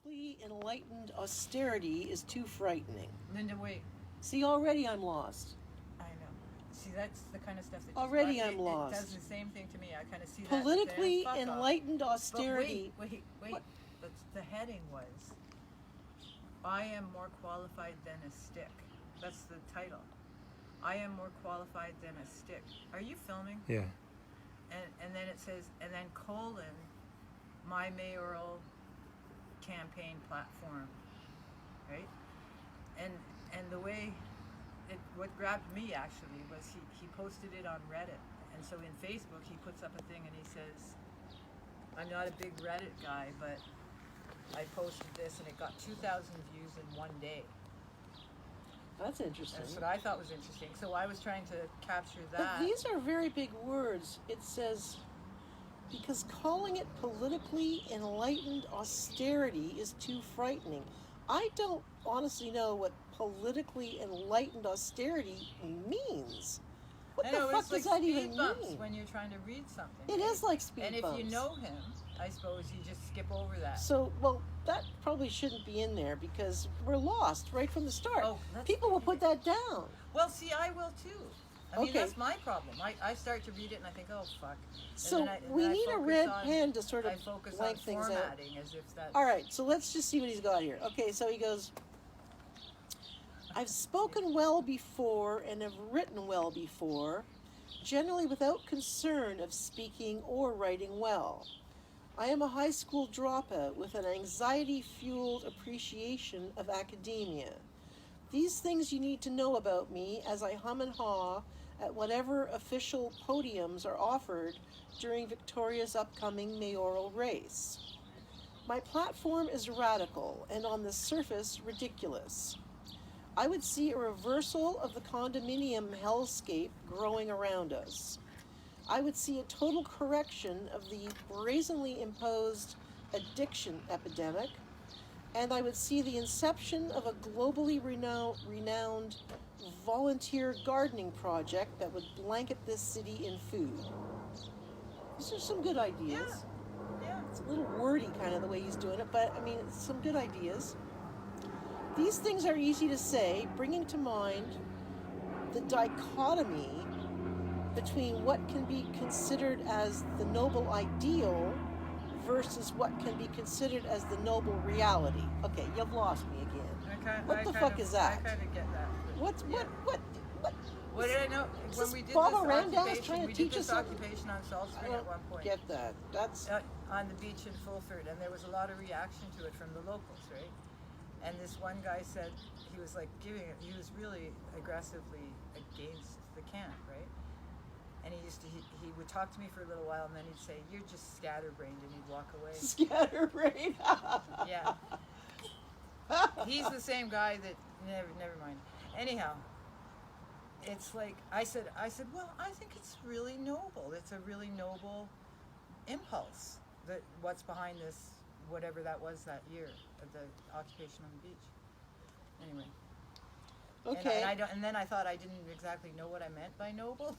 politically enlightened austerity is too frightening. Linda, wait. See, already I'm lost. I know. See, that's the kind of stuff that Already I'm lost. It does the same thing to me. I kind of see that. Politically enlightened austerity. But wait. That's the heading was, I am more qualified than a stick. That's the title. I am more qualified than a stick. Are you filming? Yeah. And then it says, and then colon, my mayoral campaign platform, right? And the way what grabbed me actually was he posted it on Reddit, and so in Facebook he puts up a thing and he says, I'm not a big Reddit guy, but I posted this and it got 2,000 views in one day. That's interesting. That's what I thought was interesting. So I was trying to capture that. But these are very big words. It says, because calling it politically enlightened austerity is too frightening. I don't honestly know what politically enlightened austerity means. What the fuck does that even mean? When you're trying to read something. It is like speed bumps. And if you know him, I suppose you just skip over that. So, well, that probably shouldn't be in there because we're lost right from the start. Oh, people will put that down. Well, see, I will too. I mean, that's my problem. I start to read it and I think, oh, fuck. So we need a red pen to sort of blank things out. As if that's... All right, so let's just see what he's got here. Okay, so he goes, I've spoken well before and have written well before, generally without concern of speaking or writing well. I am a high school dropout with an anxiety-fueled appreciation of academia. These things you need to know about me as I hum and haw at whatever official podiums are offered during Victoria's upcoming mayoral race. My platform is radical and on the surface ridiculous. I would see a reversal of the condominium hellscape growing around us. I would see a total correction of the brazenly imposed addiction epidemic, and I would see the inception of a globally renowned volunteer gardening project that would blanket this city in food. These are some good ideas. Yeah. It's a little wordy kind of the way he's doing it, but I mean, it's some good ideas. These things are easy to say, bringing to mind the dichotomy between what can be considered as the noble ideal versus what can be considered as the noble reality. Okay, you've lost me again. What the fuck is that? I kind of get that. What did I know? When we did Barbara Randall's trying to teach us occupation on Salt Spring at one point. Get that. That's on the beach in Fulford, and there was a lot of reaction to it from the locals, right? And this one guy said he was like he was really aggressively against the camp, right? And he would talk to me for a little while, and then he'd say, "You're just scatterbrained," and he'd walk away. Scatterbrained. Yeah. He's the same guy that never mind. Anyhow, it's like I said, well, I think it's really noble. It's a really noble impulse that what's behind this, whatever that was that year of the occupation on the beach. Anyway. Okay. And then I thought I didn't exactly know what I meant by noble,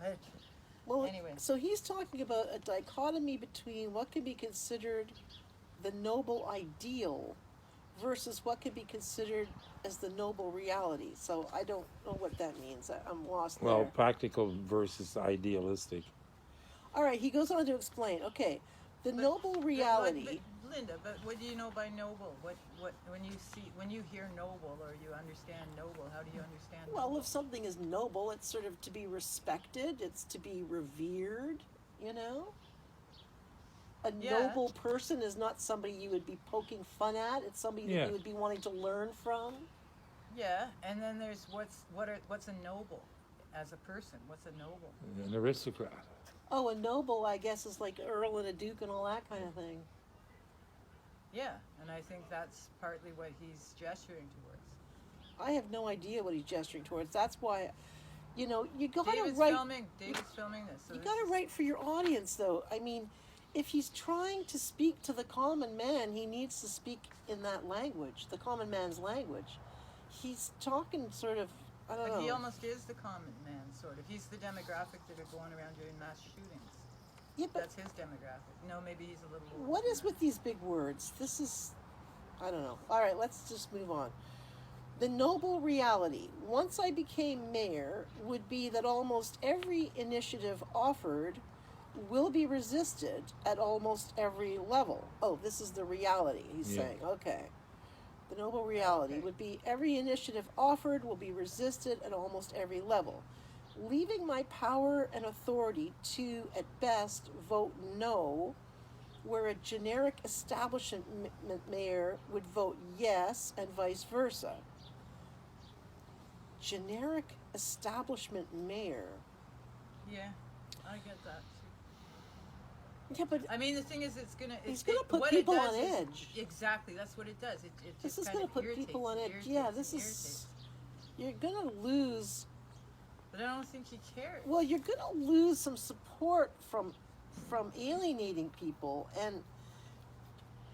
but anyway. So he's talking about a dichotomy between what can be considered the noble ideal versus what can be considered as the noble reality. So I don't know what that means. I'm lost there. Well, practical versus idealistic. All right, he goes on to explain. Okay, noble reality. Linda, but what do you know by noble? What when you hear noble or you understand noble, how do you understand Well, noble? if something is noble, it's sort of to be respected, it's to be revered, you know? A noble person is not somebody you would be poking fun at, it's somebody that you would be wanting to learn from. Yeah, and then there's what's a noble as a person? What's a noble? An aristocrat. Oh, a noble, I guess, is like Earl and a Duke and all that kind of thing. Yeah, and I think that's partly what he's gesturing towards. I have no idea what he's gesturing towards. That's why, you gotta David's write... David's filming this. So you gotta write for your audience, though. I mean, if he's trying to speak to the common man, he needs to speak in that language, the common man's language. He's talking sort of, I don't know. He almost is the common man, sort of. He's the demographic that are going around doing mass shootings. Yeah, but that's his demographic. No, maybe he's a little... What is with these big words? This is... I don't know. All right, let's just move on. The noble reality, once I became mayor, would be that almost every initiative offered will be resisted at almost every level. Oh, this is the reality, he's Yeah. saying. Okay. The noble reality Okay. would be every initiative offered will be resisted at almost every level, leaving my power and authority to, at best, vote no, where a generic establishment mayor would vote yes, and vice versa. Generic establishment mayor. Yeah, I get that too. Yeah, but I mean, the thing is, it's gonna. he's going to put what people it does on is- edge. Exactly, that's what it does. It This just is kind going of to put irritates, people on edge. irritates Yeah, and this is. irritates. You're going to lose. But I don't think he cares. Well, you're going to lose some support from alienating people, and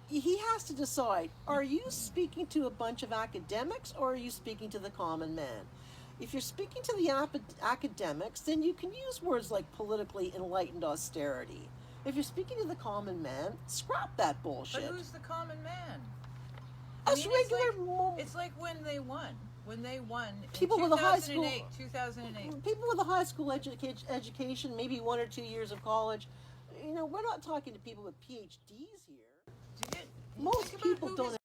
he has to decide: are you speaking to a bunch of academics, or are you speaking to the common man? If you're speaking to the academics, then you can use words like politically enlightened austerity. If you're speaking to the common man, scrap that But bullshit. who's the common man? Us regular It's like when they won. When they won People in with a high school- 2008. people with a high school education, maybe 1 or 2 years of college. You know, we're not talking to people with PhDs here. Do you Most think about people who don't his